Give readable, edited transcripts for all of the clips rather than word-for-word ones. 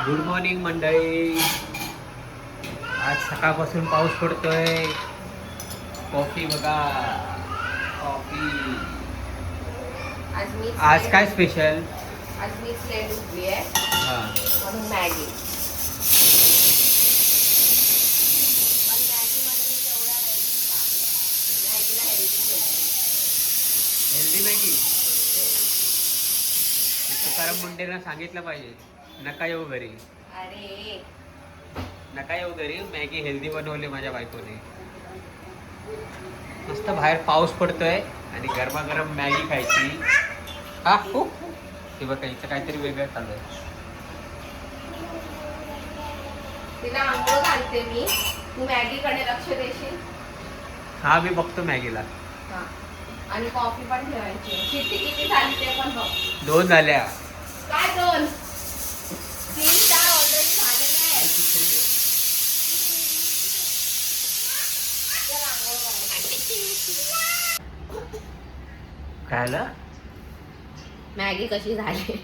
Good morning मंडळी. आज सकाळपासून पाऊस पडतोय. कॉफी बघा, कॉफी. आज काय स्पेशल? आज मी लेट उठली आहे म्हणून मॅगी. पण मॅगीमध्ये मी तेवढा मॅगीला हेल्दी मॅगी. तुकाराम मुंडेंना सांगितलं पाहिजे, नका येऊ घरी. अरे नका येऊ घरी, मॅगी हेल्दी बनवली माझ्या बायकोने. मस्त बाहेर पाऊस पडतोय आणि गरमागरम मॅगी खायची. हा हो, हे बघा इथं काहीतरी वेगळं चालू आहे. तिला आंघोळ घालते मी, तू मॅगीकडे लक्ष देशील. हा मी बघतो मॅगीला. हा, आणि कॉफी पण ठेवायची. किती किती झाली ते पण बघ. 2 झाल्या. काय 2? 3-4 ऑलरेडी झालेले आहेत. चल आंघोळ करायची. काय झालं? मॅगी कशी झाली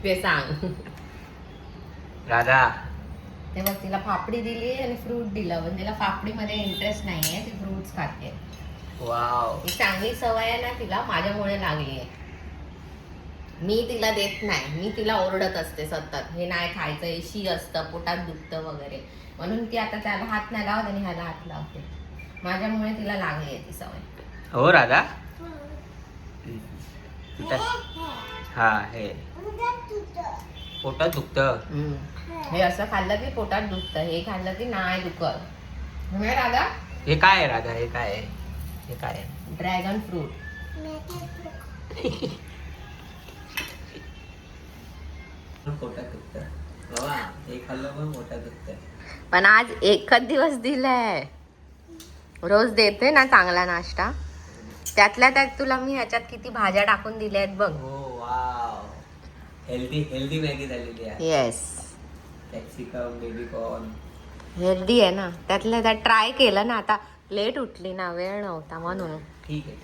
ते सांग. राधा, ते बघ, तिला पापडी दिली आणि फ्रूट दिलं. पण तिला पापडीमध्ये इंटरेस्ट नाहीये, ती फ्रुट्स खाते. वाव. ही चांगली सवय आहे ना तिला, माझ्यामुळे लागली आहे. मी तिला देत नाही, मी तिला ओरडत असते सतत, हे नाही खायचं, हे शी असतं, पोटात दुखतं वगैरे. म्हणून ती आता त्याला हात नाही लावत आणि ह्याला हात लावते. माझ्यामुळे तिला लागली आहे ती सवय. हो राधा. हा, हे पोटात दुखतं. हे असं खाल्लं की पोटात दुखतं, हे खाल्लं की नाही दुखत. म्हणजे राधा, हे काय आहे राधा? हे काय आहे? हे काय आहे? Dragon fruit. पोटात दुखतं बाबा, हे खाल्लं पण पोटात दुखतं. पण आज एकच दिवस दिलाय, रोज देते ना चांगला नाश्ता. त्यातल्या त्यात तुला मी ह्याच्यात किती भाज्या टाकून दिल्या आहेत बघ. हो वाव, हेल्दी हेल्दी मॅगी झालेली आहे. Yes, capsicum, baby corn. Healthy आहे ना. त्यातल्या त्यात ट्राय केलं ना. आता लेट उठली ना, वेळ नव्हता म्हणून. ठीक आहे.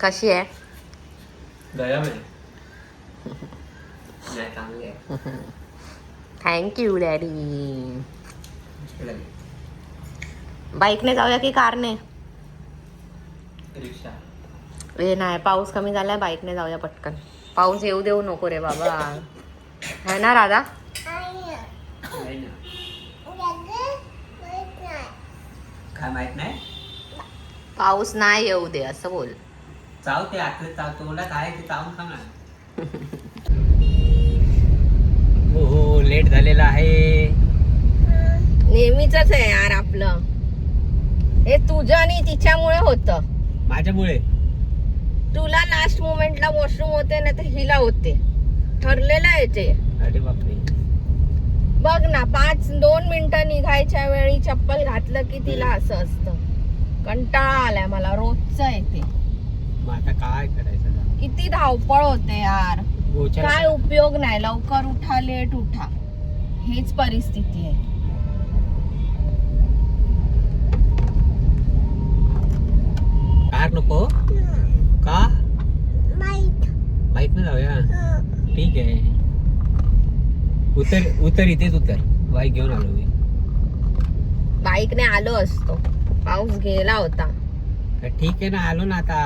कशी आहे? गरम आहे. नाही, चांगली आहे. Thank you daddy. लागेल. बाईकने जाऊया की कारने? रिक्षा. हे नाही, पाऊस कमी झालाय, बाईकने जाऊया पटकन. पाऊस येऊ देऊ नको रे बाबा. है ना राधा? नाही ना. काय माहित नाही? पाऊस नाही येऊ दे असं बोल. चावते आतले, चावतो मला काय ते चावून खा ना. हो, लेट झालेला आहे. नेहमीच आहे यार आपलं. हे तुझं आणि तिच्यामुळे होतं. माझ्यामुळे? तुला लास्ट मोमेंटला वॉशरूम होते ना, तर हिला होते. ठरलेलं आहे ते. अरे बापरे. बघ ना, 2 मिनिटं निघायच्या वेळी चप्पल घातलं की तिला असं असतं. कंटाळा आलाय मला, रोजचं आहे ते. मग आता काय करायचं? किती धावपळ होते यार. गोच्या काय उपयोग नाही. लवकर उठा, लेट उठा, हेच परिस्थिती आहे. कार नको का? बाईक न जाऊया. ठीक आहे, उतर इथेच उतर. बाईक घेऊन आलो मी. बाईकने आलो असतो, पाऊस गेला होता. ठीक आहे ना, आलो ना आता.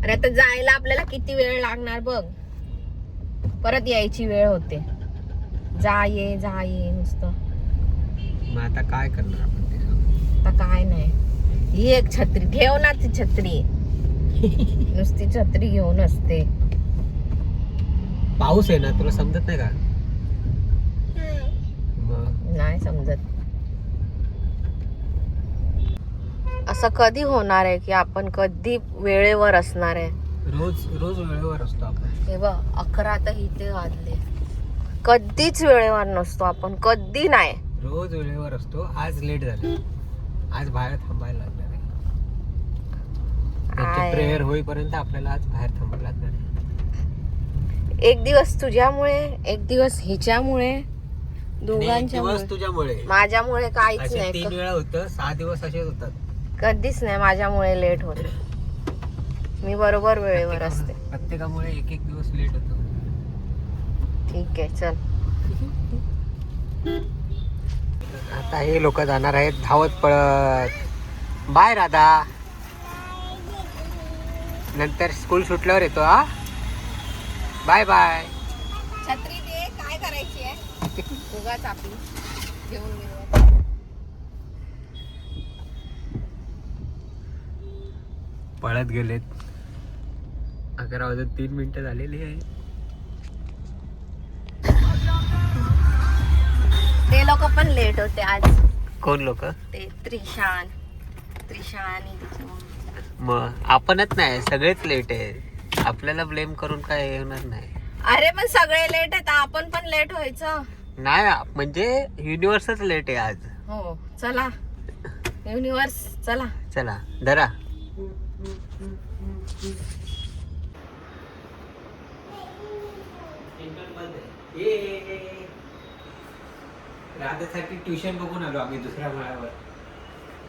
अरे आता जायला आपल्याला किती वेळ लागणार बघ. परत यायची वेळ होते. जा ये नुसतं. मग आता काय करणार आपण ते सांग. आता काय नाही. ही एक छत्री ठेव ना, ती छत्री. नुसती छत्री घेऊन असते. पाऊस आहे ना, तुला समजत नाही का? मग नाही समजत. असं कधी होणार आहे की आपण कधी वेळेवर असणार आहे? रोज रोज वेळेवर असतो आपण. हे बघ, 11 तर इथे वाजले. कधीच वेळेवर नसतो आपण, कधी नाही. रोज वेळेवर असतो. आज लेट झालं. आज बाहेर थांबायला लागणार आहे. प्रेयर होईपर्यंत आपल्याला आज बाहेर थांबायला लागणार आहे. एक दिवस तुझ्यामुळे, एक दिवस हिच्यामुळे, दोघांच्या तुझ्यामुळे. माझ्यामुळे काहीच नाही. 3 वेळा होतं, 6 दिवस असेच होतात. कधीच नाही माझ्यामुळे लेट होत. मी बरोबर वेळेवर असते. प्रत्येकामुळे एक एक दिवस लेट होतो. ठीक आहे चल. आता हे लोक जाणार आहेत धावत पळत. बाय राधा, नंतर स्कूल सुटल्यावर येतो. हा बाय बाय. छत्री दे, काय करायची आहे उगाच आपली घेऊन गेलो. पळत गेलेत. 11:03 झालेली आहे. ते लोक पण लेट होते आज. कोण लोक? ते त्रिशा आणि तिची मम्मी. मग आपणच नाही, सगळेच लेट आहे. आपल्याला ब्लेम करून काय होणार नाही. अरे पण सगळे लेट आहेत, आपण पण लेट व्हायचं नाही, म्हणजे युनिव्हर्सच लेट आहे आज. हो. चला युनिव्हर्स, चला चला धरा. राधासाठी ट्युशन बघून आलो आम्ही दुसऱ्या माळ्यावर.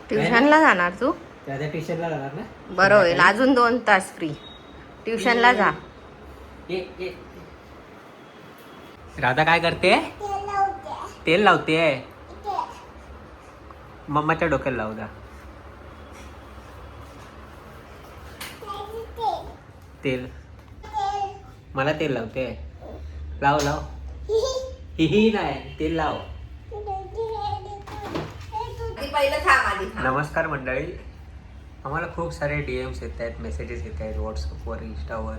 ट्युशनला जाणार तू? राधा ट्युशनला जाणार ना. बरं होईल, अजून 2 तास फ्री. ट्युशनला जा. राधा काय करते? तेल लावते. मम्माच्या डोक्याला लावू द्या तेल. मला तेल लावते. लाव लाव. ही नाही, तेल लाव. नमस्कार मंडळी. आम्हाला खूप सारे DMs येत आहेत, मेसेजेस येत आहेत व्हॉट्सअपवर, इंस्टावर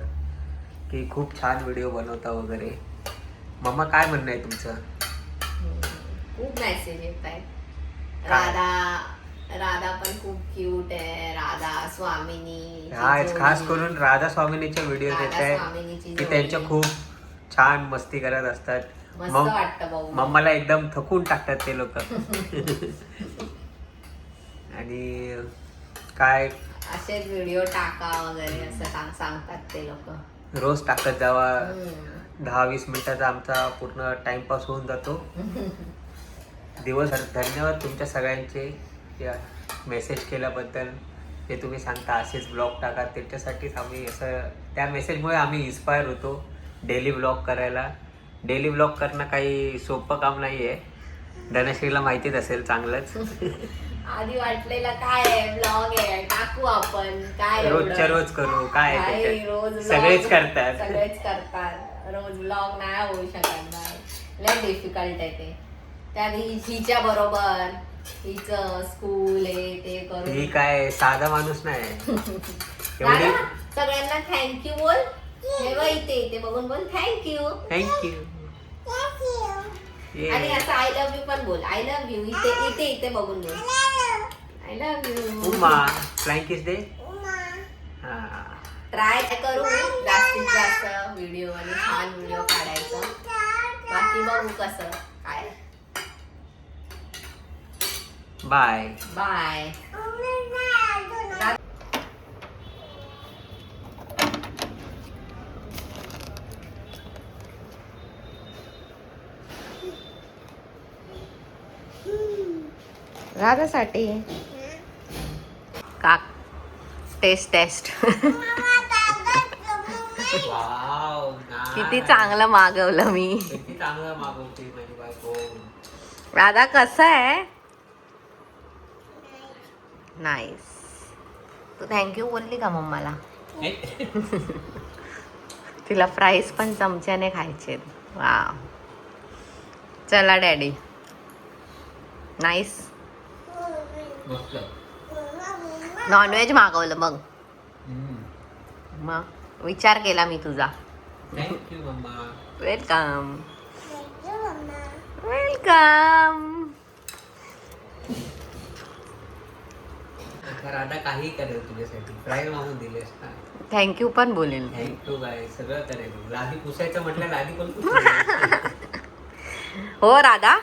की खूप छान व्हिडिओ बनवता वगैरे. मम्मा काय म्हणणं आहे तुमचं? खूप मेसेज येत आहेत. काय? राधा पण खूप क्यूट आहे. राधा स्वामिनी. आज खास करून राधा स्वामिनीचे व्हिडिओ येत आहेत की त्यांच्या खूप छान मस्ती करत असतात. मस्त वाटतं भाऊ. मम्माला एकदम थकून टाकतात ते लोक. आणि काय असेच व्हिडिओ टाका वगैरे असं सांगतात ते लोक. रोज टाकत जावा. 10-20 मिनिटाचा आमचा पूर्ण टाइमपास होऊन जातो. दिवस. धन्यवाद तुमच्या सगळ्यांचे या मेसेज केल्याबद्दल. जे तुम्ही सांगता असेच ब्लॉग टाका, त्याच्यासाठीच आम्ही असं, त्या मेसेजमुळे आम्ही इन्स्पायर होतो डेली ब्लॉग करायला. डेली ब्लॉग करणं काही सोपं काम नाही आहे. धनश्रीला माहितीच असेल चांगलंच. आधी वाटलेलं काय आहे, ब्लॉग आहे टाकू आपण, काय रोजच्या रोज करू, काय रोज सगळेच करतात. रोज ब्लॉग नाही होऊ शकत. नाही, लय डिफिकल्ट आहे ते. त्या हिच्या बरोबर हिचं स्कूल आहे ते करून. ही काय साधा माणूस नाही. एवढी. सगळ्यांना थँक्यू बोल. हे इथे बघून बोल थँक्यू. थँक्यू. आणि असं आय लव्ह यू पण बोल. आय लव्ह यू इथे बघून बोल. I love you. Uma flying kiss they. Try करू जास्तीत जास्त व्हिडिओ आणि छान व्हिडिओ काढायचं. बाकी बघू कसं काय. Bye bye. राधासाठी का टेस्ट. वाव, किती चांगलं मागवलं मी. किती चांगलं मागवते माझी बायको. राधा कसं आहे? नाईस. तू थँक्यू बोलली का मम्माला? तिला फ्राईज पण चमच्याने खायचे. वाव. चला डॅडी. नाईस. नॉनव्हेज मागवलं मग. मग विचार केला मी तुझा. थँक्यू मम्मा. वेलकम. वेलकम. राधा काही करेल तुझ्यासाठी. फ्राय मागून दिलेस ना. थँक्यू पण बोलेल. Thank you bye. सगळं करेल. लादी पुसायचं म्हटलं लादी पण पुसायचं. हो राधा.